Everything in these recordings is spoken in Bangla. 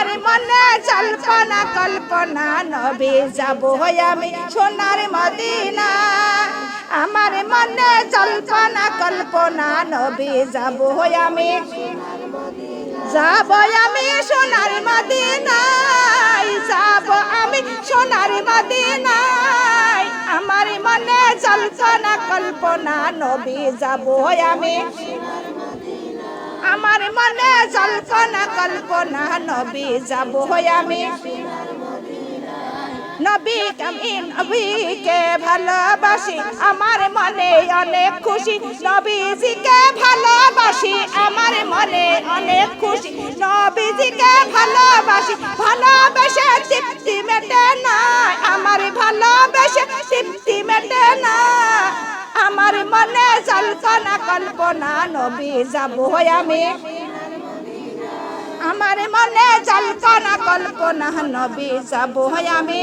আমার মনে জল্পনা কল্পনা নবী যাব আমি সোনার মদিনা আমার মনে জল্পনা কল্পনা নবী যাব আমি সোনার মদিনায় যাব আমি সোনার মদিনায় আমার মনে জল্পনা কল্পনা নবী যাব আমি আমার মনে জল্পনা কল্পনা নবী যাব আমি নবীকে ভালোবাসি আমার মনে অনেক খুশি নবীজিকে ভালোবাসি আমার মনে অনেক খুশি নবীজিকে ভালোবাসি ভালোবেসে তৃপ্তি মেটে না আমার ভালোবেসে তৃপ্তি মেটে না আমার মনে জল্পনা কল্পনা নবী যাব আমি আমার মনে জল্পনা কল্পনা নবী যাব আমি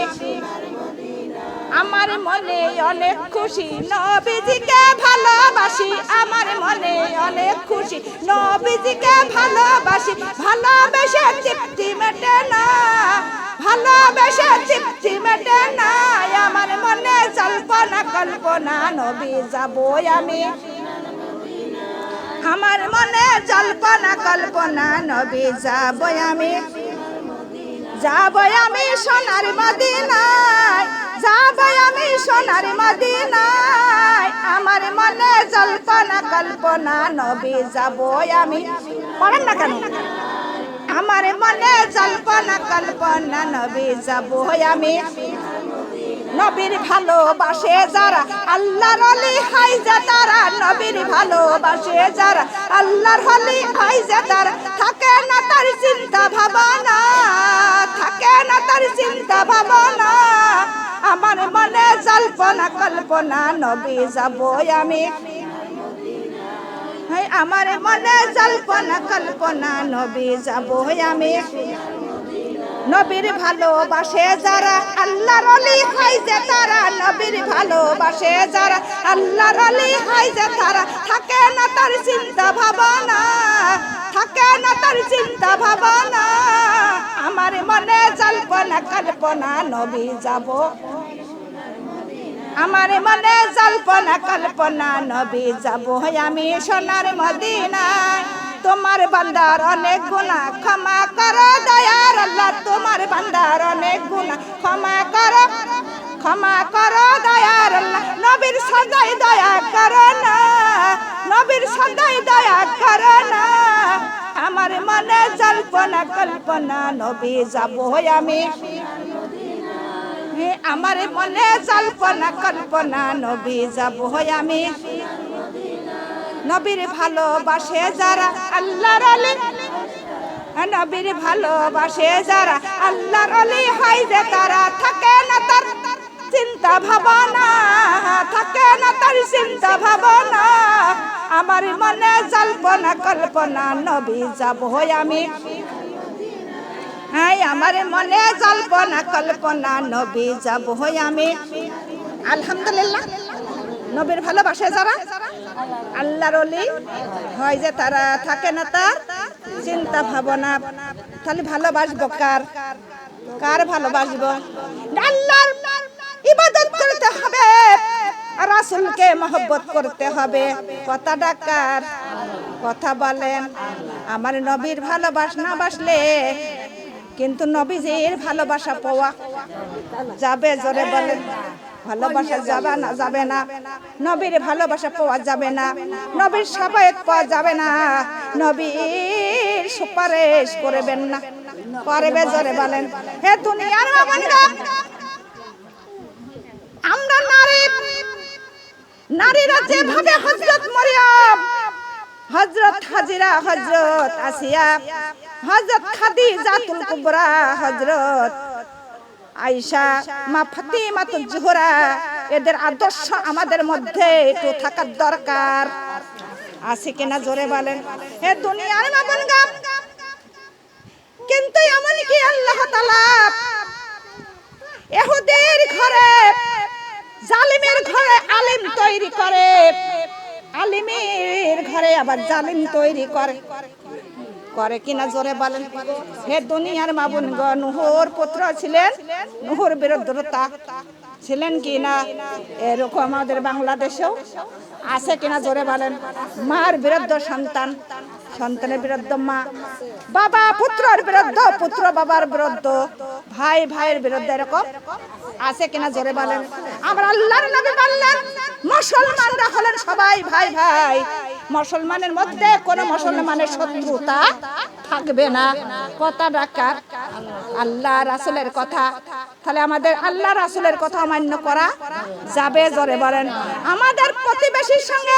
আমার মনে অনেক খুশি নবীজিকে ভালোবাসি আমার মনে অনেক খুশি নবীজিকে ভালোবাসি ভালোবেসে তৃপ্তি মেটে না ভালোবেসে তৃপ্তি মেটে না আমার মনে জল্পনা কল্পনা নবী যাব আমি আমার মনে জল্পনা কল্পনা নবী যাব আমি সোনার মদিনায় যাব আমি সোনার মদিনায় আমার মনে জল্পনা কল্পনা নবী যাব আমি পড়েন না কেন আমার মনে জল্পনা কল্পনা নবী যাব আমি নবীর ভালোবাসে যারা আল্লাহর ওলি হয় যে তারা নবীর ভালোবাসে যারা আল্লাহর ওলি হয় যে তারা থাকে না তার চিন্তা ভাবনা থাকে না তার চিন্তা ভাবনা আমার মনে জল্পনা কল্পনা নবী যাব আমি আমার মনে জল্পনা কল্পনা নবী যাব আমি নবীর ভালোবাসে যারা আল্লাহর ওলি হয় যে তারা নবীর ভালোবাসে যারা আল্লাহর ওলি হয় যে তারা থাকে না তার চিন্তা ভাবনা থাকে না তার চিন্তা ভাবনা আমার মনে জল্পনা কল্পনা নবী যাব আমার মনে জল্পনা কল্পনা নবী যাব আমি সোনার মদিনায় তোমার বান্দার অনেক গুনাহ ক্ষমা করো দয়ার আল্লাহ তোমার বান্দার অনেক গুনাহ ক্ষমা করো দয়ার আল্লাহ নবীর সদাই দয়া করো না নবীর সদাই দয়া করো না আমার মনে জল্পনা কল্পনা নবী যাব আমি আমার মনে জল্পনা কল্পনা নবী যাব আমি নবীর ভালোবাসে যারা আল্লাহর ওলি নবীর ভালোবাসে যারা আল্লাহর ওলি হয় যে তারা থাকে না তার চিন্তা ভাবনা থাকে না তার চিন্তা ভাবনা আমার মনে জল্পনা কল্পনা নবী যাব আমি আমার মনে জল্পনা কল্পনা নবী যাব আমি আলহামদুলিল্লাহ নবীর ভালোবাসে যারা আল্লাহর ওলি হয় যে তারা থাকে না তার চিন্তা ভাবনা তাহলে ভালোবাসবো কার ভালোবাসবো আল্লাহর ইবাদত করতে হবে রাসূলকে মহব্বত করতে হবে কথা ডাকার কথা বলেন আমার নবীর ভালোবাসা না বাসলে কিন্তু নবীজির ভালোবাসা পাওয়া যাবে জোরে বলেন ভালোবাসা যাবে না নবীর ভালোবাসা পাওয়া যাবে না নবীর শাফায়াত পাওয়া যাবে না নবীর সুপারিশ করবেন না পারবে জোরে বলেন হে দুনিয়ার বান্দা আমরা নারীরা যেভাবে হযরত মরিয়ম হযরত হাজিরা হযরত আসিয়া হযরত খাদিজাতুল কুবরা হযরত আয়েশা মা ফাতিমাতুল জোহরা এদের আদর্শ আমাদের মধ্যে একটু থাকার দরকার আছে কিনা জোরে বলেন হে দুনিয়ার মামুনগা কিন্তু এমন কি আল্লাহ তাআলা ইহুদির ঘরে জালিমের ঘরে আলিম তৈরি করে আলিমের ঘরে আবার জালিম তৈরি করে করে কিনা জোরে বলেন। হে দুনিয়ার মা বোনগণ, নূহর পুত্র ছিলেন, নূহর বিরুদ্ধতা ছিলেন কিনা এরকম আমাদের বাংলাদেশেও আছে কিনা জোরে বলেন। মার বিরুদ্ধ সন্তান, সন্তানের বিরুদ্ধ মা, বাবা পুত্রের বিরুদ্ধ, পুত্র বাবার বিরুদ্ধ, ভাই ভাইয়ের বিরুদ্ধে এরকম আছে কিনা জোরে বলেন। আমরা আল্লাহর নবী বললেন মুসলমানরা হলেন সবাই ভাই ভাই, মুসলমানের মধ্যে কোন মুসলমানের শত্রুতা থাকবে না। কথা ডাকার আল্লাহ রাসূলের কথা, তাহলে আমাদের আল্লাহ রাসূলের কথা অমান্য করা যাবে জোরে বলেন। আমাদের প্রতিবেশীর সঙ্গে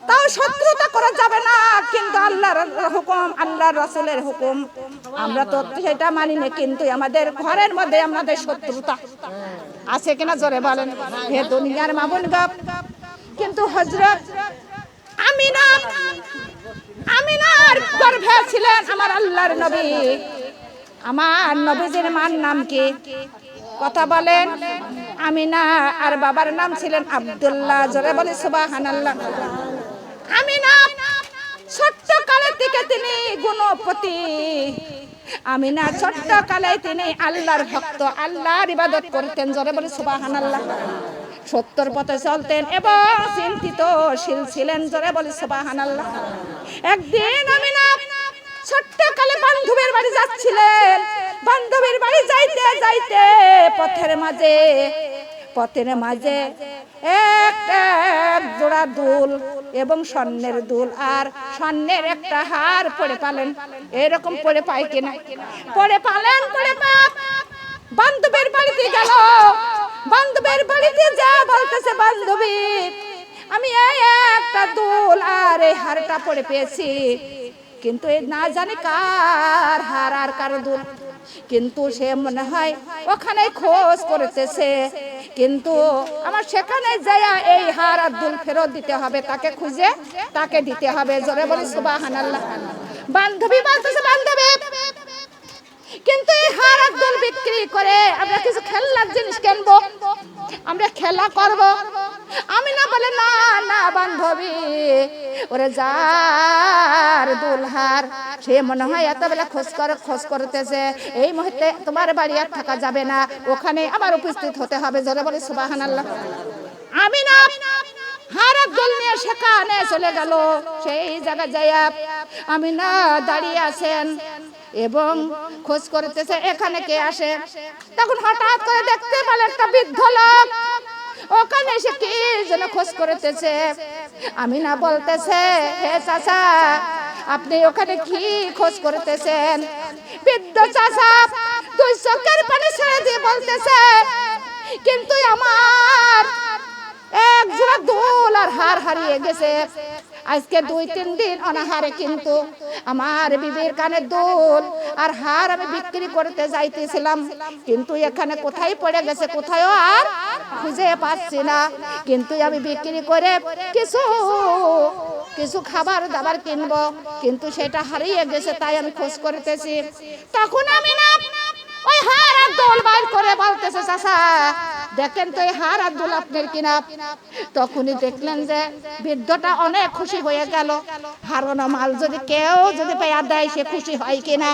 তাও শত্রুতা করা যাবে না, কিন্তু আল্লাহর হুকুম, আল্লাহর রাসূলের হুকুম আমরা তো সেটা মানি না, কিন্তু আমাদের ঘরের মধ্যে আমাদের শত্রুতা আছে কিনা জোরে বলেন। হে দুনিয়ার মা বোনগণ, কিন্তু হযরত আমিনার গর্ভে ছিলেন আমার আল্লাহর নবী। আমার নবীজির মার নাম কি? কথা বলেন। আমিনা, আর বাবার নাম ছিলেন আব্দুল্লাহ। জোরে বলি সুবহানাল্লাহ। আমিনা ছোট্ট কালে থেকে তিনি গুণপতি। আমিনা ছোট্ট কালে তিনি আল্লাহর ভক্ত, আল্লাহর ইবাদত করতেন। জোরে বলি সুবহানাল্লাহ। সত্যর পথে চলতেন এবং চিন্তিতশীল ছিলেন। জোরে বলি সুবহানাল্লাহ। একদিন আমিনা ছোট্ট কালে বান্ধবীর বাড়ি যাচ্ছিলেন। বান্ধবীর বাড়ি যাইতে যাইতে পথের মাঝে একটা জোড়া দুল এবং স্বর্ণের দুল আর স্বর্ণের একটা হার পড়ে পেলেন। এরকম পড়ে পায় কিনা? পড়ে পেলেন। বান্ধবীর বাড়িতে গেল। বান্ধবীর বাড়িতে যা বলতেছে, বান্ধবী আমি একটা দুল আর এই হারটা পড়ে পেয়েছি, কিন্তু এই না জানি কার হার আর কার দুল, কিন্তু সে মনে হয় ওখানে খোঁজ করতেছে, কিন্তু আমার সেখানে যাইয়া এই হার আর দুল ফেরত দিতে হবে, তাকে খুঁজে তাকে দিতে হবে। জোরে বলি সুবহানাল্লাহ। বান্ধবী বলতেছে, বান্ধবী কিন্তু এই হার আর দুল বিক্রি করে আমরা কিছু খেলনার জিনিস কিনবো, আমরা খেলা করব। আমিনা বলে, না না বান্ধবী, ওরে যার দুলহার সে মনে হয় এত বেলা খোঁজ করতেছে, এই মুহূর্তে তোমার বাড়ি আর থাকা যাবে না, ওখানে আমার উপস্থিত হতে হবে। জোরে বলে সুবহানাল্লাহ। আমিনা হার আর দুল নিয়ে সেখানে চলে গেল। সেই জায়গায় যাইয়া আমিনা দাঁড়িয়ে আছেন এবং খোঁজ করতেছে এখানে কে আসে। তখন হঠাৎ করে দেখতে পেল একটা বৃদ্ধ লোক ওখানে এসে কি যেন খোঁজ করতেছে। আমিনা বলতেছে, হে চাচা আপনি ওখানে কি খোঁজ করতেছেন? বৃদ্ধ চাচা দুই চোখের পানি ছেড়ে দিয়ে বলতেছে, কিন্তু আমার এক জোড়া দুল আর হার হারিয়ে গেছে। আজকে 2-3 দিন অনাহারে, কিন্তু আমার বিবির কানের দুল আর হার আমি বিক্রি করতে যাইতেছিলাম, কিন্তু এখানে কোথায় পড়ে গেছে, কোথায় আর খুঁজে পাচ্ছি না, কিন্তু আমি বিক্রি করে কিছু খাবার দাবার কিনবো, কিন্তু সেটা হারিয়ে গেছে, তাই আমি খোঁজ করতেছি। তখন আমি না ওই হার আর দুল বাইর করে বলতেছে, চাচা দেখেন তো এই হার আর দুল আপনার কিনা। তখনই দেখলেন যে বৃদ্ধটা অনেক খুশি হয়ে গেল। হারানো মাল যদি পেয়ে দেয় সে খুশি হয় কিনা?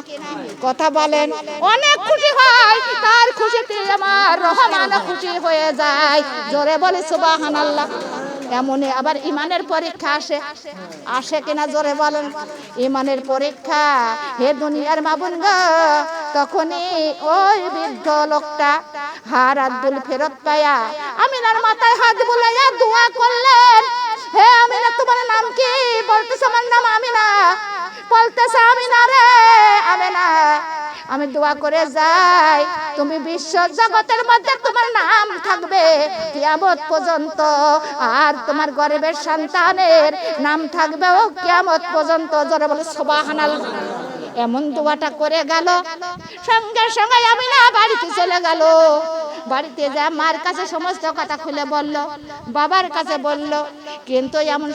কথা বলেন। অনেক খুশি হয়, তার খুশিতে আমার রহমান খুশি হয়ে যায়। জোরে বলে সুবহানাল্লাহ। এমনই আবার ইমানের পরীক্ষা আসে কিনা জোরে বলেন। ইমানের পরীক্ষা, হে দুনিয়ার মা বোনগো, তখনই ওই বৃদ্ধ লোকটা হার আর দুল ফেরত পায়া আমিনার মাথায় হাত বুলাইয়া দোয়া করলেন, হে আমিনা তোমার নাম কি? বলতেছে আমার নাম আমিনা। বলতেছে, আমিনা রে আমিনা, আমি দোয়া করে যাই তুমি বিশ্ব জগতের মধ্যে তোমার নাম থাকবে কিয়ামত পর্যন্ত, আর তোমার গরিবের সন্তানের নাম থাকবে ও কিয়ামত পর্যন্ত। জোরে বলে সুবহানাল্লাহ। এমন দোয়াটা করে গেল, সঙ্গে সঙ্গে আমিনা বাড়িতে চলে গেল। বাড়িতে যা মার কাছে সমস্ত কথা খুলে বলল, বাবার কাছে বলল, কিন্তু এমন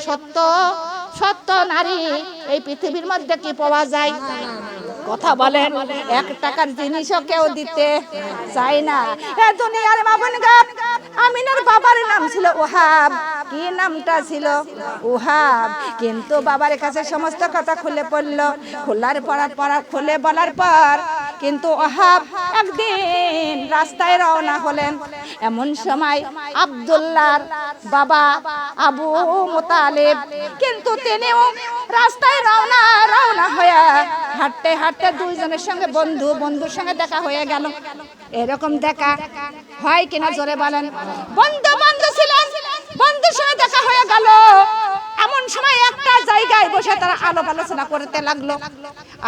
সত্য নারী এই পৃথিবীর মধ্যে কি পাওয়া যায়? কথা বলেন। 1 টাকার জিনিসও কেউ দিতে চায় না। এ দুনিয়ার মা বোনগণ, আমিনার বাবার নাম ছিল ওহাব। কি নামটা ছিল? ওহাব। কিন্তু বাবার কাছে সমস্ত কথা খুলে পড়ল। খুলে বলার পর কিন্তু ওহাব একদিন রাস্তায় রওনা হলেন। এমন সময় আব্দুল্লাহর বাবা আবু মুতালিব কিন্তু তিনিও রাস্তায় রওনা হয়ে হাঁটতে হাঁটতে দুইজনের সঙ্গে বন্ধুর সঙ্গে দেখা হয়ে গেল। এরকম দেখা হয় কিনা জোরে বলেন? বন্ধু ছিলেন, বন্ধুর সঙ্গে দেখা হয়ে গেল। এমন সময় একটা জায়গায় বসে তারা আলাপ আলোচনা করতে লাগলো।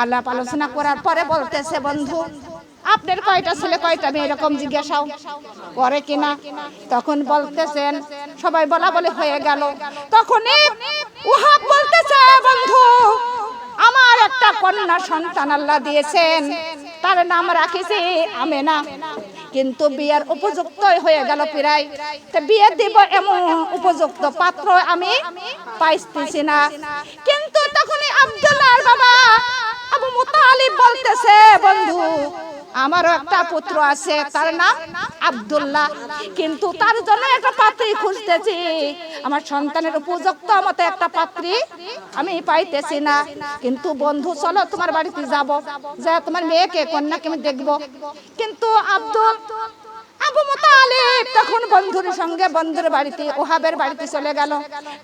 আলাপ আলোচনা করার পরে বলতেছে, বন্ধু আপনার কয়টা ছেলে কয়টা মেয়ে, এরকম জিজ্ঞাসাও করে কিনা। তখন বলতেছেন, সবাই বলা বলে হয়ে গেল। তখনই ওহাব বলতেছে, বন্ধু আমার একটা কন্যা সন্তান আল্লাহ দিয়েছেন, তার নাম রাখিছি আমেনা। কিন্তু বিয়ের উপযুক্ত হয়ে গেল প্রায়, বিয়ে দিব এমন উপযুক্ত পাত্র আমি পাইতেছি না। কিন্তু তখনই আব্দুল্লাহর বাবা আবু মুতালিব বলতেছে, বন্ধু আমারও একটা পুত্র আছে, তার নাম আব্দুল্লাহ, কিন্তু তার জন্য একটা পাত্রী খুঁজতেছি। আমার সন্তানের উপযুক্ত মতো একটা পাত্রী আমি পাইতেছি না। কিন্তু বন্ধু চলো তোমার বাড়িতে যাব, যা তোমার মেয়েকে কন্যাকে আমি দেখবো। কিন্তু আবু মুতালিব তখন বন্ধুর সঙ্গে বন্ধুর বাড়িতে ওহাবের বাড়িতে চলে গেল।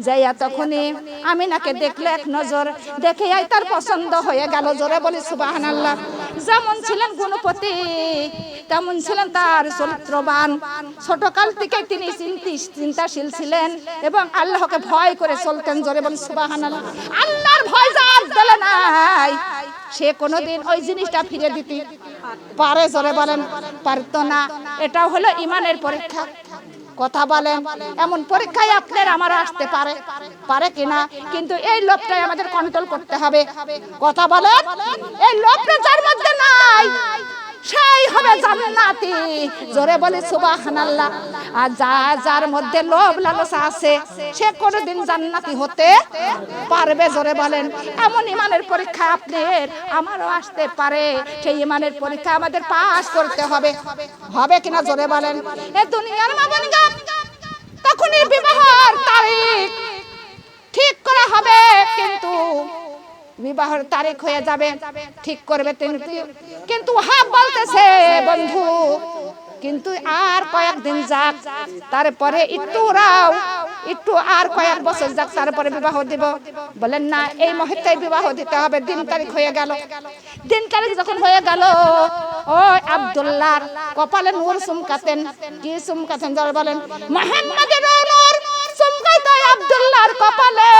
যাইয়া তখনই আমিনাকে দেখলে, এক নজর দেখে তার পছন্দ হয়ে গেল। জোরে বলি সুবহানাল্লাহ। যেমন ছিলেন গুণপতি, তেমন ছিলেন তার চরিত্রবান। ছোটকাল থেকে তিনি চিন্তাশীল ছিলেন এবং আল্লাহকে ভয় করে চলতেন। জোরে বলি সুবহানাল্লাহ। আল্লাহর ভয় যার দিলে নাই, সে কোনোদিন ওই জিনিসটা ফিরে দিতে পারে? জোরে বলেন পারতো না। এটা হলো ইমানের পরীক্ষা। কথা বলেন, এমন পরীক্ষায় আপনার আমার আসতে পারে কিনা। কিন্তু এই লোভটাই আমাদের কন্ট্রোল করতে হবে। কথা বলেন, এই লোভটা যার মধ্যে নাই সেই হবে জান্নাতি। জোরে বলি সুবহানাল্লাহ। আর যার মধ্যে লোভ লালসা আছে সে কোনোদিন জান্নাতি হতে পারবে? জোরে বলেন। এমন ইমানের পরীক্ষা আপনার আমারও আসতে পারে। সেই ইমানের পরীক্ষা আমাদের পাস করতে হবে কিনা জোরে বলেন। এই দুনিয়ার মামুনিগা তখনই বিবাহের তারিখ ঠিক করা হবে, কিন্তু বিবাহের তারিখ হয়ে যাবে, ঠিক করবে কিন্তু ওহাব বলতেছে, বন্ধু কিন্তু আর কয়েকদিন যাক, তারপরে একটু আর কয়েক বছর যাক, তারপরে বিবাহ দিব। বলেন না, এই মুহূর্তে বিবাহ দিতে হবে। দিন তারিখ হয়ে গেল। দিন তারিখ যখন হয়ে গেল, ও আব্দুল্লাহর কপালে নূর চুমকাতেন। কি চুমকাতেন জোরে বলেন? মুহাম্মাদের নূর চুমকাইতো আব্দুল্লাহর কপালে।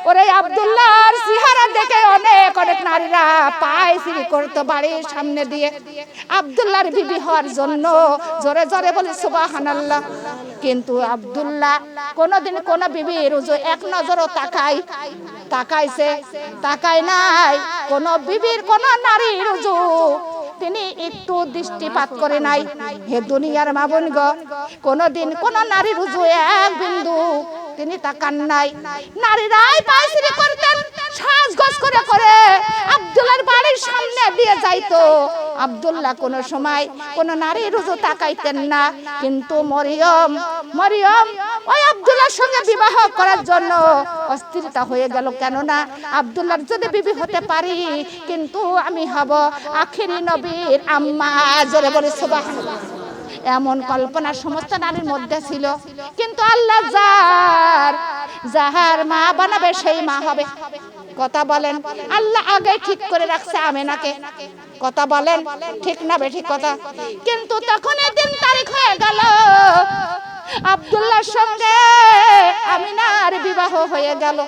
ওরে আব্দুল্লাহর চেহারা দেখে অনেক নারীরা পায় চুরি করতো বাড়ির সামনে দিয়ে আব্দুল্লাহর বিবি হওয়ার জন্য। জোরে জোরে বলি সুবহানাল্লাহ। কিন্তু আব্দুল্লাহ কোনোদিন কোন বিবির এক নজরও তাকায় নাই। কোন বিবির কোন নারীর তিনি একটু দৃষ্টিপাত করে নাই। হে দুনিয়ার মাবুনগ, কোনদিন কোন নারীর এক বিন্দু তিনি তাকান নাই। নারীরাই পায়চিরি করতেন, সাজগোজ করে আব্দুল্লাহর বাড়ির সামনে দিয়ে যাইতো। আব্দুল্লাহ কোন সময় কোন নারীর তাকাইতেন না। কিন্তু মরিয়ম ওই আব্দুল্লাহর সঙ্গে বিবাহ করার জন্য অস্থিরতা হয়ে গেল। কেননা আব্দুল্লাহর যদি বিবি হতে পারি, কিন্তু আমি হব আখিরি নবীর আম্মা। জোরে বলে সুবহানাল্লাহ। এমন কল্পনা সমস্ত নারীর মধ্যে ছিল। কিন্তু আল্লাহ যাহার মা বানাবে সেই মা হবে। কথা বলেন, আল্লাহ আগে ঠিক করে রাখছে আমেনাকে। কথা বলেন ঠিক না বেঠিক কথা? কিন্তু তখন দিন তারিখ হয়ে গেল, আব্দুল্লাহর সঙ্গে আমিনার বিবাহ হয়ে গেল।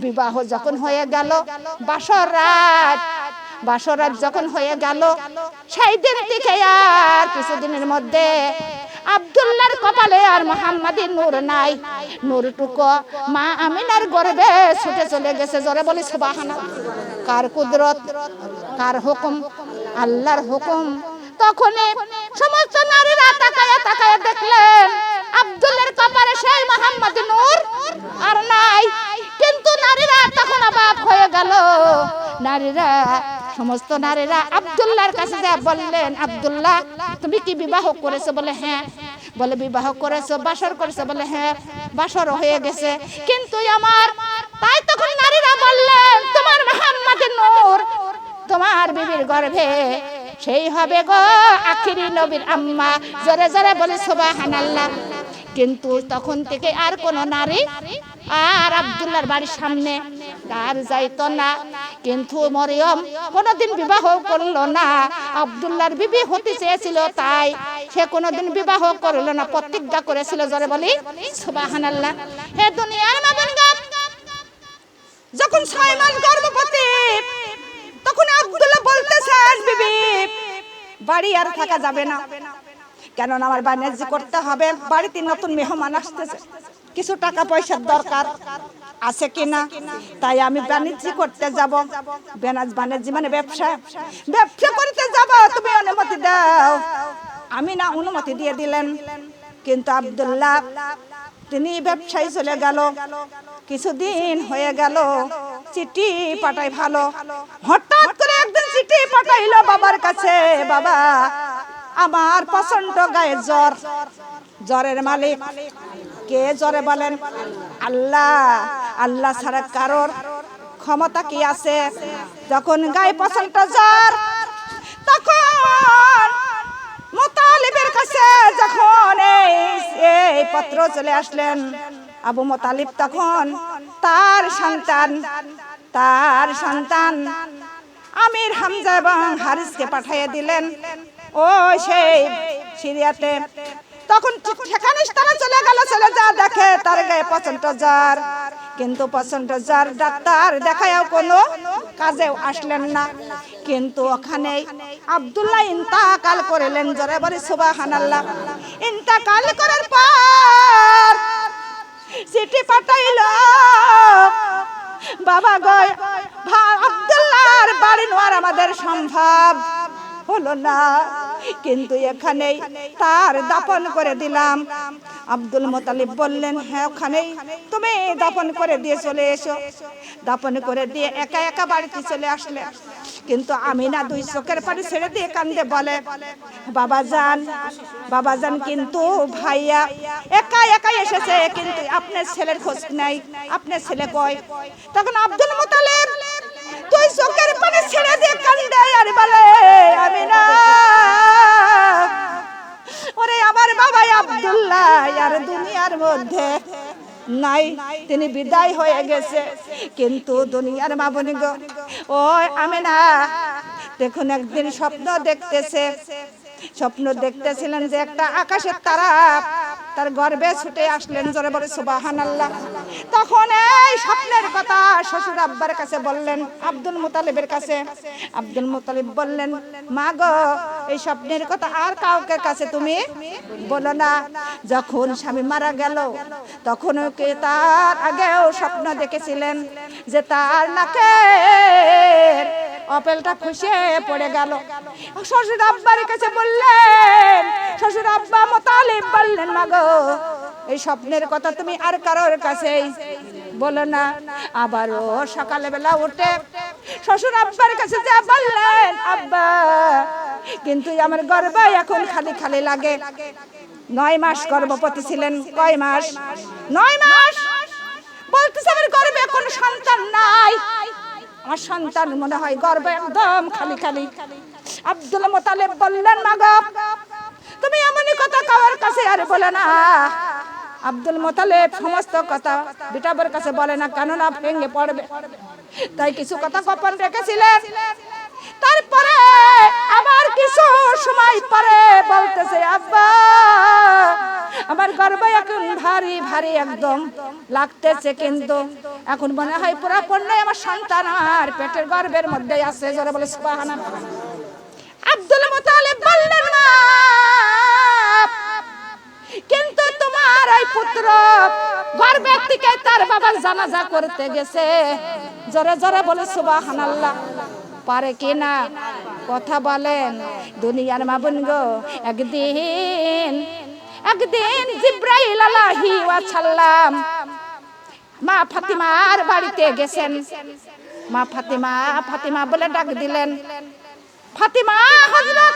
বিবাহ যখন হয়ে গেল, বাসর রাত যখন হয়ে গেল, সেই দিন থেকে আর কিছুদিনের মধ্যে আব্দুল্লাহর কপালে আর মুহাম্মাদের নূর নাই। নূরটুকু মা আমিনার গর্ভে ছুটে চলে গেছে। জোরে বলি সুবহানাল্লাহ। কার কুদরত, কার হুকুম? আল্লাহর হুকুম। তখনই সমস্ত নারীরা তাকায়া দেখলেন আব্দুল্লাহর কপালে সেই মুহাম্মাদের নূর আর নাই। কিন্তু নারীরা তখন অবাক হয়ে গেল। সমস্ত নারীরা আব্দুল্লাহর কাছে যা বললেন, আব্দুল্লাহ তুমি কি বিবাহ করেছো? বলে হ্যাঁ। বলে বিবাহ করেছো, বাসর করেছো? বলে হ্যাঁ, বাসরও হয়ে গেছে। কিন্তু আমার তাই তখন নারীরা বললেন, তোমার মুহাম্মাদের নূর তোমার বিবির গর্ভে সেই হবে গো আখিরি নবীর আম্মা। জোরে জোরে বলে সুবহানাল্লাহ। কিন্তু তখন থেকে আর কোন নারী আর আব্দুল্লাহর বাড়ির সামনে আর যাইতো না। কিন্তু মরিয়ম কোনোদিন বিবাহ করলো না। আব্দুল্লাহর বিবি হতে চেয়েছিল, তাই সে কোনোদিন বিবাহ করলো না, প্রতিজ্ঞা করেছিল। জোরে বলি সুবহানাল্লাহ। হে দুনিয়ার মাবুনগণ, যখন 6 মাস গর্ভবতী, তখন আব্দুল্লাহ বলতেছেন, বিবি বাড়ি আর থাকা যাবে না, কেননা আমার বাণিজ্য করতে হবে, বাড়িতে নতুন মেহমান আসতেছে, কিছু টাকা পয়সার দরকার আছে কিনা, তাই আমি বাণিজ্য করতে যাব। বাণিজ্য মানে ব্যবসা, ব্যবসা করতে যাব, তুমি অনুমতি দাও। আমি না অনুমতি দিয়ে দিলেন। কিন্তু আব্দুল্লাহ তিনি ব্যবসায় চলে গেল। কিছুদিন হয়ে গেল, চিঠি পাঠাই ভালো, হঠাৎ করে একদিন চিঠি পাঠাইলো বাবার কাছে, বাবা আমার প্রচন্ড গায়ে জ্বর। জ্বরের মালিক কে? জ্বরে বলেন আল্লাহ। আল্লাহ ছাড়া কারোর ক্ষমতা কি আছে? যখন গায়ে প্রচন্ড জ্বর, তখন মুতালিবের কাছে যখন এই পত্র চলে আসলেন, আবু মুতালিব তখন তার সন্তান আমির হামজা এবং হারিসকে পাঠিয়ে দিলেন ও সেই সিরিয়াতে। তখন সেখানে তারা চলে গেল, চলে যা দেখে তার গায়ে প্রচন্ড জ্বর। কিন্তু প্রচন্ড জ্বর, ডাক্তার দেখায়ও কোনো কাজেও আসলেন না। কিন্তু ওখানে আব্দুল্লাহ ইন্তেকাল করলেন। জোরে বলি সুবহানাল্লাহ। ইন্তেকাল করার পর চিঠি পাঠাইলো, বাবা গো আব্দুল্লাহর বাড়ি নেওয়ার আমাদের সম্ভব হলো না, কিন্তু এখানেই তার দাফন করে দিলাম। আব্দুল মুতালিব বললেন, হ্যাঁ ওখানেই তুমি দাফন করে দিয়ে চলে এসো। দাফন করে দিয়ে একা একা বাড়িতে চলে আসলে। কিন্তু আমিনা 2 চোখের পানি ছেড়ে দিয়ে কান্দে, বলে বাবাজান কিন্তু ভাইয়া একা একা এসেছে, কিন্তু আপনার ছেলের খোঁজ নাই, আপনার ছেলে কই? তখন আব্দুল মুতালিব 2 চোখের পানি ছেড়ে দিয়ে কান্দে আর বলে, আমিনা ওরে আমার বাবা আব্দুল্লাহ আর দুনিয়ার মধ্যে নাই, তিনি বিদায় হয়ে গেছে। কিন্তু দুনিয়ার মা বোন গো, ও আমিনা দেখুন একদিন স্বপ্ন দেখতেছিলেন যে একটা আকাশের তারা তার গর্ভে ছুটে আসলেন। জোরে বলে সুবহানাল্লাহ। তখন এই স্বপ্নের কথা শ্বশুর আব্বার কাছে বললেন, আব্দুল মুতালিবের কাছে। আব্দুল মুতালিব বললেন, মা গো এই স্বপ্নের কথা আর কাউকে কাছে তুমি বলো না। যখন স্বামী মারা গেল, তখন ওকে তার আগেও স্বপ্ন দেখেছিলেন যে তার নাকের অপেলটা খুশে পড়ে গেল। শ্বশুর আব্বার কাছে বললেন, শ্বশুর আব্বা মুতালিব বললেন, মা গো এই স্বপ্নের কথা তুমি আর কারোর কাছে বলো না। আবারও সকালবেলা উঠে শ্বশুর আব্বার কাছে যা বললেন, আব্বা কিন্তু আমার গর্ভে এখন খালি খালি লাগে। 9 মাস গর্ভবতী ছিলেন। কয় মাস? 9 মাস। বলতেছে আমার গর্ভে কোনো সন্তান নাই, আমার সন্তান মনে হয় গর্ভে একদম খালি খালি। আব্দুল মুতালিব বললেন, মা গো তুমি এমনই কথা কারোর কাছে আর বলে না। আব্দুল মুতালিব সমস্ত কথা বিটাবার কাছে বলে না, কেননা ভেঙে পড়বে, তাই কিছু কথা গোপন রেখেছিলেন। তারপরে আবার কিছু সময় পরে বলতেছে, আব্বা আমার গর্ভে এখন ভারী ভারী একদম লাগতেছে, কিন্তু এখন মনে হয় পুরা পূর্ণই আমার সন্তান আর পেটের গর্ভের মধ্যে আছে। জোরে বলে সুবহানাল্লাহ। আব্দুল মুতালিব বললেন, মা কিন্তু তোমার এই পুত্র গর্ভের থেকে তার বাবার জানাজা করতে গেছে। জোরে জোরে বলে সুবহানাল্লাহ। পারে কিনা কথা বলেন দুনিয়ার মা বোন গো। একদিন জিব্রাইল আলাইহি ওয়াসাল্লাম মা ফাতিমার বাড়িতে গেছেন। মা ফাতিমা বলে ডাক দিলেন। ফাতিমা হযরত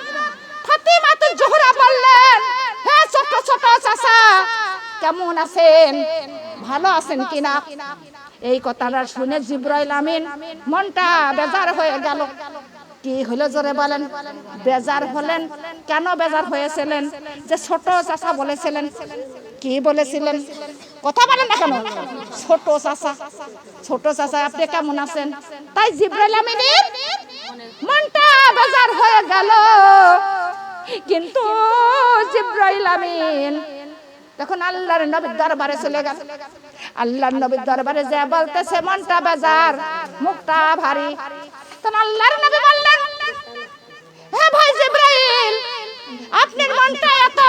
ফাতিমা তো জোহরা বললেন, হে ছোট ছোট চাচা কেমন আছেন, ভালো আছেন কিনা? এই কথাটা শুনে জিবরাইল আমিন মনটা বেজার হয়ে গেল। কি হলো জোরে বলেন? বেজার হলেন কেন? বেজার হয়েছিলেন যে ছোট চাচা বলেছিলেন। কি বলেছিলেন? কথা বলেন না কেন? ছোট চাচা, ছোট চাচা আপনি কেমন আছেন? তাই জিবরাইল আমিনের মনটা বেজার হয়ে গেল। কিন্তু জিবরাইল আমিন তখন আল্লাহর নবীর দরবারে চলে গেল। আল্লাহর নবীর দরবারে যে বলতেছে মনটা বেজার, মুখটা ভারী। তখন আল্লাহর নবী বললেন, হে ভাই জিবরাইল, আপনার মনটা এত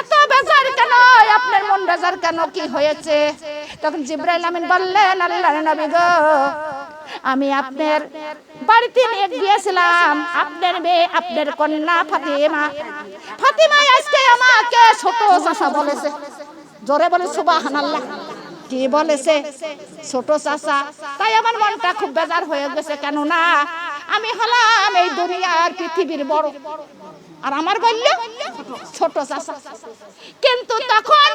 এত বেজার কেন? আপনার মন বেজার কেন? কি হয়েছে? তখন জিবরাইল আমিন বললেন, আল্লাহর নবী গো, আমি আপনার বাড়িতে নিয়ে গিয়েছিলাম আপনার মেয়ে, আপনার কন্যা ফাতিমা। ফাতিমা আজকে আমাকে ছোট চাচা বলেছে। জোরে বলে সুবহানাল্লাহ। কি বলেছে? ছোট চাচা। তাই আমার মনটা খুব বেজার হয়ে গেছে। কেন না আমি হলাম এই দুনিয়ার পৃথিবীর বড়, আর আমার বলল ছোট চাচা। কিন্তু তখন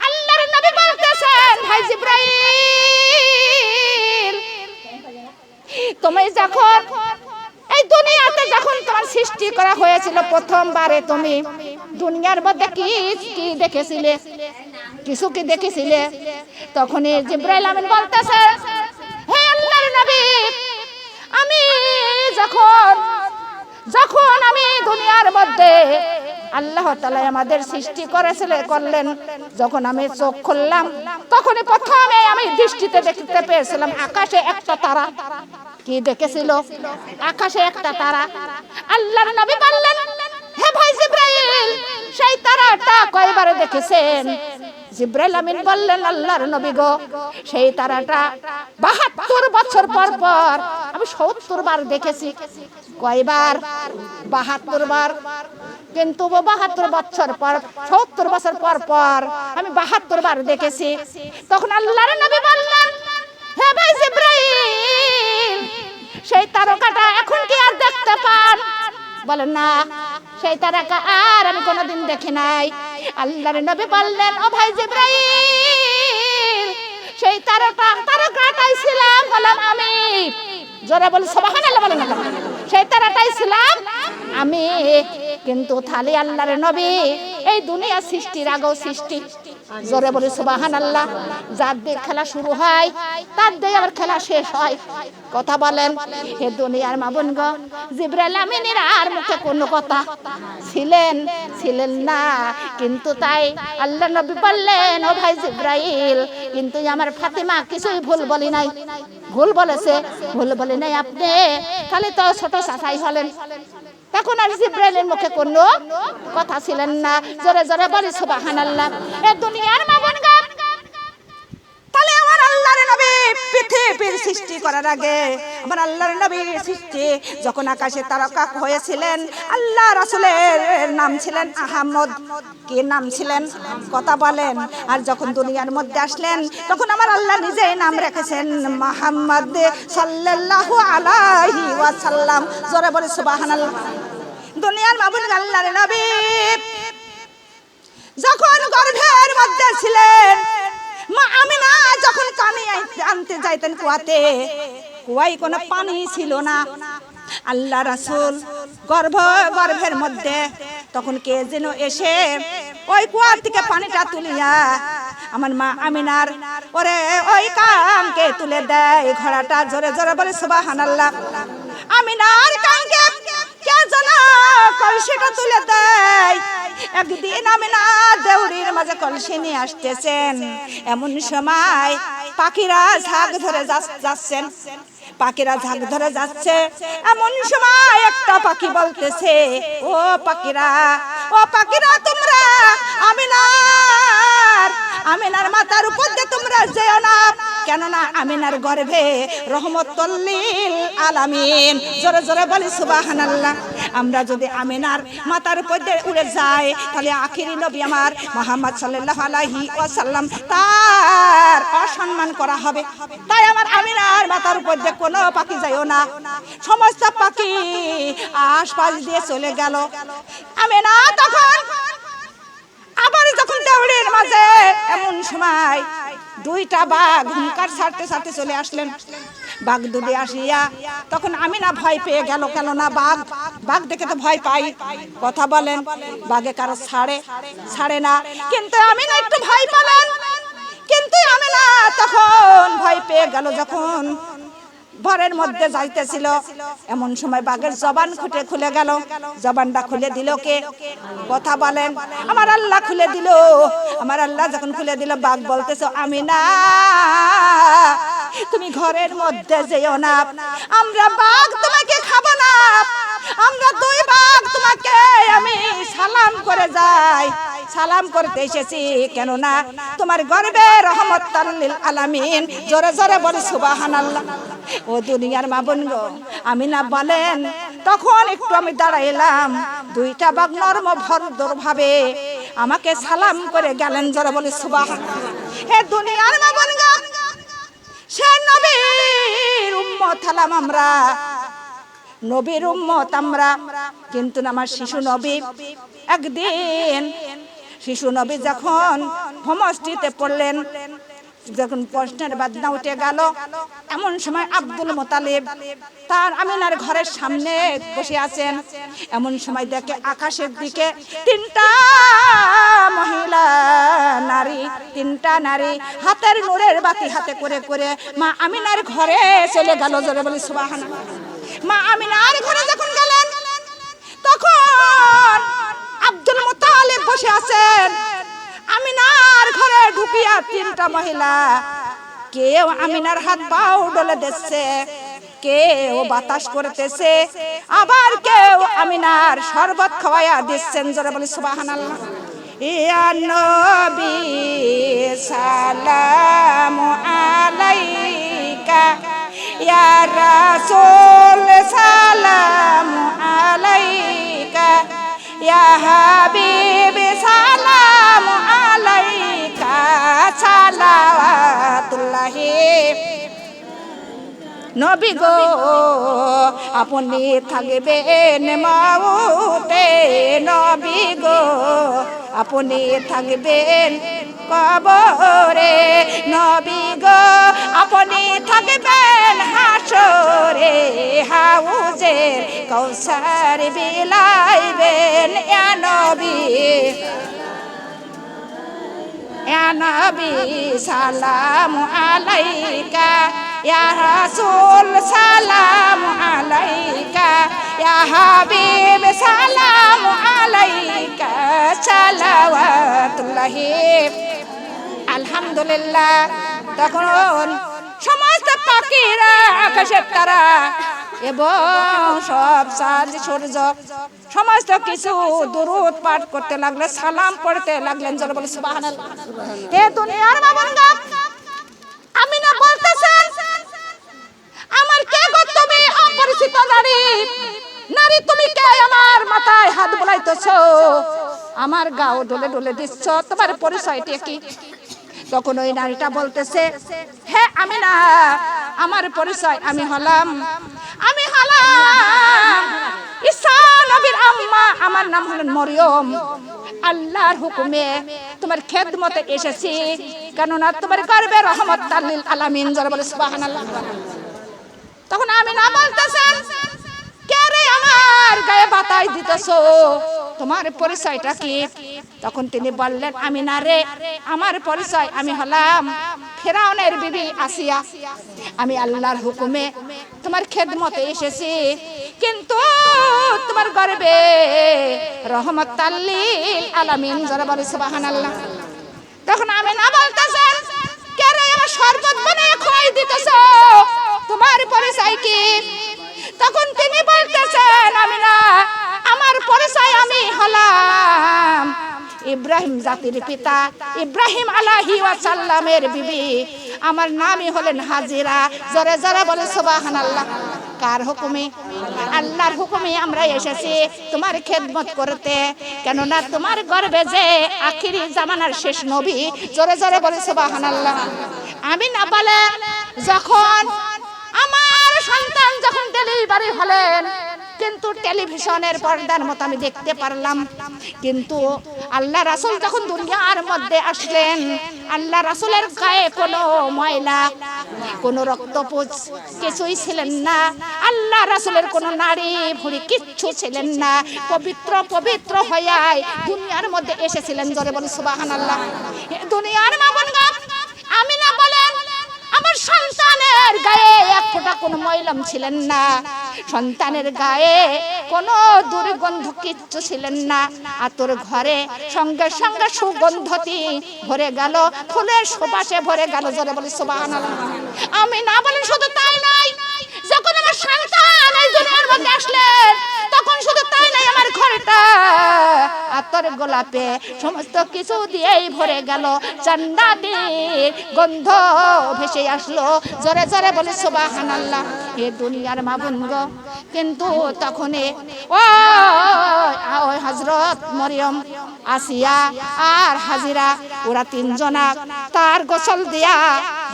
আল্লাহর নবী বলতেছেন, ভাই জিবরাইল, তুমি যখন এই দুনিয়াতে যখন তোমার সৃষ্টি করা হয়েছিল প্রথমবারে, তুমি দুনিয়ার মধ্যে কি কি দেখেছিলে? কিছু কি দেখেছিলে? তখনই জিবরাইল আমিন বলতেছে, হে আল্লাহর নবী, আমি যখন আমি দুনিয়ার মধ্যে আল্লাহ তাআলা আমাদের সৃষ্টি করলেন, যখন আমি চোখ খুললাম তখনই প্রথমে আমি দৃষ্টিতে দেখতে পেয়েছিলাম আকাশে একটা তারা। কি দেখেছিল? আকাশে একটা তারা। আল্লাহর নবী বললেন, হে ভাই জিবরাইল, সেই তারাটা কয়বারে দেখেছেন? জিবরাইল আমিন বললেন, আল্লাহর নবী গো, সেই তারাটা 72 বছর পর পর আমি 70 বার দেখেছি। কয়বার? 72 বার। কিন্তু 72 বছর পর, 70 বছর পর পর আমি 72 বার দেখেছি। তখন আল্লাহর নবী বললেন, হে ভাই জিবরাইল, সেই তারকাটা এখন কি আর দেখতে পান? বলেন না, সেই তারকা আর আমি কোনোদিন দেখি নাই। আল্লাহর নবী বললেন, ও ভাই জিবরাইল, সেই তারকাটাই ছিলাম হলাম আমি। জোরে বলি সুবহানাল্লাহ বলেন না। সেই তারাটাই ছিলাম আমি। কিন্তু থালি আল্লাহর নবী এই দুনিয়া সৃষ্টির আগেও সৃষ্টি। জোরে বলি সুবহানাল্লাহ। যার দিয়ে খেলা শুরু হয় তার দিয়ে আবার খেলা শেষ হয়। কথা বলেন। হে দুনিয়ার মা বোন গো, জিবরাইল আমিনের আর মুখে কোনো কথা ছিলেন না। কিন্তু তাই আল্লাহর নবী বললেন, ও ভাই জিবরাইল, কিন্তু আমার ফাতিমা কিছুই ভুল বলি নাই। ভুল বলেছে? ভুল বলি নাই আপনি, খালি তো ছোট চাচাই হলেন। তখন আর জিবরাইলের মুখে কোনো কথা ছিলেন না। জোরে জোরে বলি সুবহানাল্লাহ। এ দুনিয়ার মা বোন গো, তাহলে আমার আল্লাহর নবী পৃথিবীর সৃষ্টি করার আগে আমার আল্লাহর নবীর সৃষ্টি যখন আকাশে তারকা হয়েছিলেন, আল্লাহ রাসূলের নাম ছিলেন আহমদ। কি নাম ছিলেন? কথা বলেন। আর যখন দুনিয়ার মধ্যে আসলেন তখন আমার আল্লাহ নিজেই নাম রেখেছেন মুহাম্মদ সাল্লাল্লাহু আলাইহি ওয়াসাল্লাম। জোরে বলে সুবহানাল্লাহ। দুনিয়ার মাবুদ আল্লাহর নবী যখন গর্ভের মধ্যে ছিলেন, মা আমিনা যখন পানি আনতে যাইতেন কুয়ায় কোনো পানি ছিল না। আল্লাহ রাসূল গর্ভের মধ্যে তখন কে যেন এসে ওই কুয়ার থেকে পানিটা তুলিয়া আমার মা আমিনার ওই কানকে তুলে দেয় ঘোড়াটা। জোরে জোরে বলে সুবহানাল্লাহ। আমিনার কানকে কে যেন কলসিটা তুলে দেয়। একদিন আমিনা দেউরির মাঝে কলসি নিয়ে আসতেছেন, এমন সময় পাখিরা ঝাঁক ধরে যাচ্ছেন। পাখিরা ঝাঁক ধরে যাচ্ছে, এমন সময় একটা পাখি বলতেছে, ও পাখিরা তোমরা আমিনার মাথার উপর দিয়ে তোমরা যেও না, কেননা আমিনার গর্ভে রহমতুল লিল আলামিন। জোরে জোরে বলি সুবহানাল্লাহ। আমরা যদি আমিনার মাথার উপর দিয়ে উড়ে যাই তাহলে আখিরি নবী আমার মুহাম্মদ সাল্লাল্লাহু আলাইহি ওয়াসাল্লাম তার অসম্মান করা হবে। তাই আমার আমিনার মাথার উপর দিয়ে কোনো পাখি যাইও না। সমস্ত পাখি আশপাশ দিয়ে চলে গেল। আমিনা তখন দৌড়ের মাঝে এমন সময় দুইটা বাঘ হুঙ্কার ছাড়তে ছাড়তে চলে আসলেন। বাঘ দুটি আসিয়া তখন আমিনা ভয় পেয়ে গেল, কেন না বাঘ দেখে তো ভয় পাই, কথা বলেন বাঘে কারো ছাড়ে না, কিন্তু আমিনা একটু ভয় পেলেন। কিন্তু আমিনা তখন ভয় পেয়ে গেল, যখন ঘরের মধ্যে যাইতেছিল এমন সময় বাঘের জবান খুলে গেল। জবানটা খুলে দিল কে? কথা বলেন, আমার আল্লাহ খুলে দিল। আমার আল্লাহ যখন খুলে দিল, বাঘ বলতেছে, আমিনা তুমি ঘরের মধ্যে যেও না, আমরা বাঘ তোমাকে খাবো না, আমরা দুই বাঘ তোমাকে আমি সালাম করে যাই, সালাম করতে এসেছি, কেননা তোমার গর্বে রহমতাল লিল আলামিন। জোরে জোরে বলি সুবহানাল্লাহ। ও দুনিয়ার মা বোন গো, আমিনা বলেন তখন একটু আমি দাঁড়াইলাম, দুইটা বাঘ নরম ভদ্র ভাবে আমাকে সালাম করে গেলেন। জোরে বলি সুবহানাল্লাহ। হে দুনিয়ার মা বোন গো, সে নবীর উম্মত হলাম আমরা, নবীর উম্মত আমরা, কিন্তু আমার শিশু নবী একদিন শিশু নবী যখন হোমস্টিতে পড়লেন, যখন প্রশ্নের বাদনা উঠে গেল, এমন সময় আব্দুল মুতালিব তার আমিনার ঘরের সামনে বসে আছেন। এমন সময় দেখে আকাশের দিকে তিনটা নারী হাতের নূরের বাতি হাতে করে করে মা আমিনার ঘরে চলে গেল। জোরে বলি সুবহানাল্লাহ। মা আমিনার ঘরে যখন গেলেন, তখন আব্দুল মুতালিব বসে আছেন। আমিনার ঘরে ঢুকিয়া তিনটা মহিলা, কেউ আমিনার হাত পাও ডলে দিচ্ছে, কেউ বাতাস করতেছে, আবার কেউ আমিনার শরবত খাওয়াইয়া দিচ্ছেন। জোরে বলি সুবহানাল্লাহ। ইয়া নবী সালামু আলাইকা, ইয়া রাসূল সালামু আলাইকা, ইয়া হাবিব সালামু আলাইকা, সালাওয়াতুল্লাহি। নবী গো আপনি থাকবেন মাউতে, নবী গো আপনি থাকবেন কবরে, নবী গো আপনি থাকবেন হাসরে, হাউজে কাউসার বিলাইবেন। ইয়া নবী, ইয়া নবী সালামু আলাইকা, ইয়া রাসূল সালামু আলাইকা, ইয়া হাবিব সালামু আলাইকা, সালাওয়াতুল্লাহি। আলহামদুলিল্লাহ। তখন সমস্ত পাখিরা, আকাশের তারা এবং সব চাঁদ সূর্য সমস্ত কিছু দুরূদ পাঠ করতে লাগলে, সালাম পড়তে লাগলেন। জোরে বলে সুবহানাল্লাহ। হে দুনিয়ার মা বোন গো, আমিনা বলতেছেন, আমার কে গো তুমি? অপরিচিত নারী তুমি কে? আমার মাথায় হাত বুলাইতেছো, আমার গাও ডলে ডলে দিচ্ছ, তোমার পরিচয়টা কি? তখন ওই নারীটা বলতেছে, হে আমিনা, আমার পরিচয় আমি হলাম ঈসা নবীর আম্মা, আমার নাম হলেন মরিয়ম। আল্লাহর হুকুমে তোমার খেদমতে এসেছি, কেননা তোমার গর্বে রহমতাল লিল আলামিন। যারা বলে সুবহানাল্লাহ। তখন আমিনা বলতেছেন, কে রে আমার গায়ে বাতাস দিতেছো, তোমার পরিচয়টা কি? তখন তিনি বললেন, আমিনা রে, আমার পরিচয় আমি হলাম ফেরাউনের বিবি আসিয়া, আমি আল্লাহর হুকুমে তোমার খেদমতে এসেছি, কিন্তু তোমার গর্বে রহমতাল লিল আলামিন। যারা বলে সুবহানাল্লাহ। তখন আমিনা বলতেছেন, কে রে আমার শরবত বানিয়ে খাওয়াই দিতেছো, তোমার পরিচয় কি? তখন তিনি বলতেছেন, আমিনা, আমার পরিচয় আমি হলাম ইব্রাহিম জাতির পিতা, ইব্রাহিম আলাইহি ওয়াসাল্লামের বিবি, আমার নামই হলেন হাজিরা। জোরে জোরে বলে সুবহানাল্লাহ। কার হুকুমে? আল্লাহর হুকুমে আমরা এসেছি তোমার খেদমত করতে, কেননা তোমার গর্বে যে আখিরি জামানার শেষ নবী। জোরে জোরে বলে সুবহানাল্লাহ। আমিনা বলেন, যখন আমার সন্তান যখন ডেলিভারি হলেন, কিন্তু টেলিভিশনের পর্দার মতো আমি দেখতে পারলাম। কিন্তু আল্লাহ রাসূল যখন দুনিয়ার মধ্যে আসলেন, আল্লাহ রাসূলের গায়ে কোনো ময়লা, কোনো রক্তপুঁজ কিছুই ছিলেন না। আল্লাহ রাসূলের কোনো নারী ভুঁড়ি কিচ্ছু ছিলেন না। পবিত্র পবিত্র হয়ে দুনিয়ার মধ্যে এসেছিলেন। জোরে বলি সুবহানাল্লাহ। দুনিয়ার মা বোনগণ, আমিনা বলেন আমার সন্তানের গায়ে এক ফোঁটা কোনো ময়লা ছিলেন না, সন্তানের গায়ে কোনো দুর্গন্ধ কিচ্ছু ছিলেন না। আতর ঘরে সঙ্গে সঙ্গে সুগন্ধতি ভরে গেল, ফুলের সুবাসে ভরে গেল। জোরে বলি সুবহানাল্লাহ। আমিনা বলেন শুধু তাই নয়, যখন আমার সন্তান এই দুনিয়ার মধ্যে আসলেন, তখন শুধু তাই নয়, আমার ঘরটা আতর গোলাপে সমস্ত কিছু দিয়েই ভরে গেল, জান্নাতের গন্ধ ভেসে আসলো। জোরে জোরে বলে সুবহানাল্লাহ। এ দুনিয়ার মা বোন গো, কিন্তু তখন ওই হযরত মরিয়ম, আসিয়া আর হাজিরা, ওরা তিনজনা তার গোসল দিয়া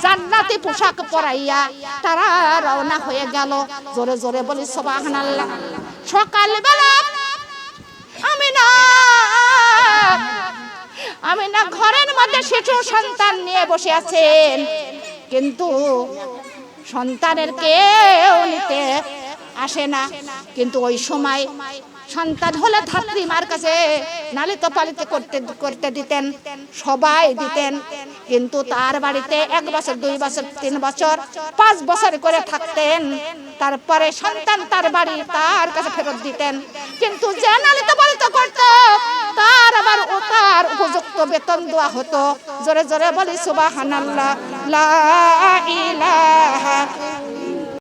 জান্নাতি পোশাক পরাইয়া তারা রওনা হয়ে গেল। জোরে জোরে বলি সুবহানাল্লাহ। সকালবেলা আমিনা ঘরের মধ্যে শিশু সন্তান নিয়ে বসে আছেন, কিন্তু সন্তানের কেউ নিতে আসে না। কিন্তু ওই সময় সন্তান হলে ধাত্রী মার কাছে লালিত পালিত করতে দিতেন, সবাই দিতেন। কিন্তু তার বাড়িতে 1 বছর 2 বছর 3 বছর 5 বছর করে থাকতেন, তারপরে সন্তান তার বাড়ি তার কাছে ফেরত দিতেন। কিন্তু যে লালিত পালিত করত তার আবার তার উপযুক্ত বেতন দেওয়া হতো। জোরে জোরে বলি সুবহানাল্লাহ। লা ইলাহা